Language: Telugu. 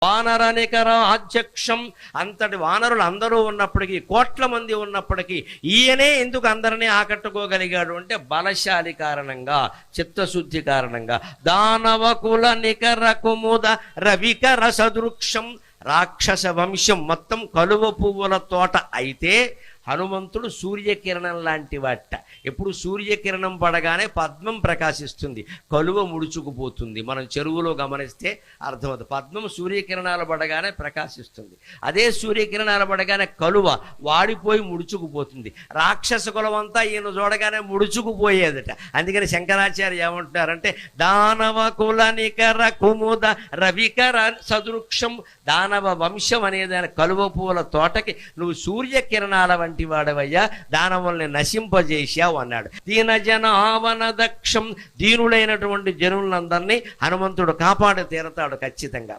వానర నికర అధ్యక్షం, అంతటి వానరులు అందరూ ఉన్నప్పటికీ, కోట్ల మంది ఉన్నప్పటికీ ఈయనే ఎందుకు అందరినీ ఆకట్టుకోగలిగాడు అంటే బలశాలి కారణంగా, చిత్తశుద్ధి కారణంగా. దానవకుల నికర కుముద రవికర సదృక్షం, రాక్షస వంశం మొత్తం కలువ పువ్వుల తోట అయితే హనుమంతుడు సూర్యకిరణం లాంటి వాట. ఎప్పుడు సూర్యకిరణం పడగానే పద్మం ప్రకాశిస్తుంది, కలువ ముడుచుకుపోతుంది. మనం చెరువులో గమనిస్తే అర్థమవుతుంది. పద్మం సూర్యకిరణాలు పడగానే ప్రకాశిస్తుంది, అదే సూర్యకిరణాలు పడగానే కలువ వాడిపోయి ముడుచుకుపోతుంది. రాక్షస కులం అంతా ఈయన చూడగానే ముడుచుకుపోయేదట. అందుకని శంకరాచార్య ఏమంటున్నారంటే దానవ కుల నికర కుముద రవికర సదృక్షం, దానవ వంశం అనేదాని కలువ పూల తోటకి నువ్వు సూర్యకిరణాల వంటి వాడవయ్యా, దానవుల్ని నశింపజేశావు అన్నాడు. దీన జనావన దక్షం, దీనులైనటువంటి జనులందరినీ హనుమంతుడు కాపాడి తీరతాడు ఖచ్చితంగా.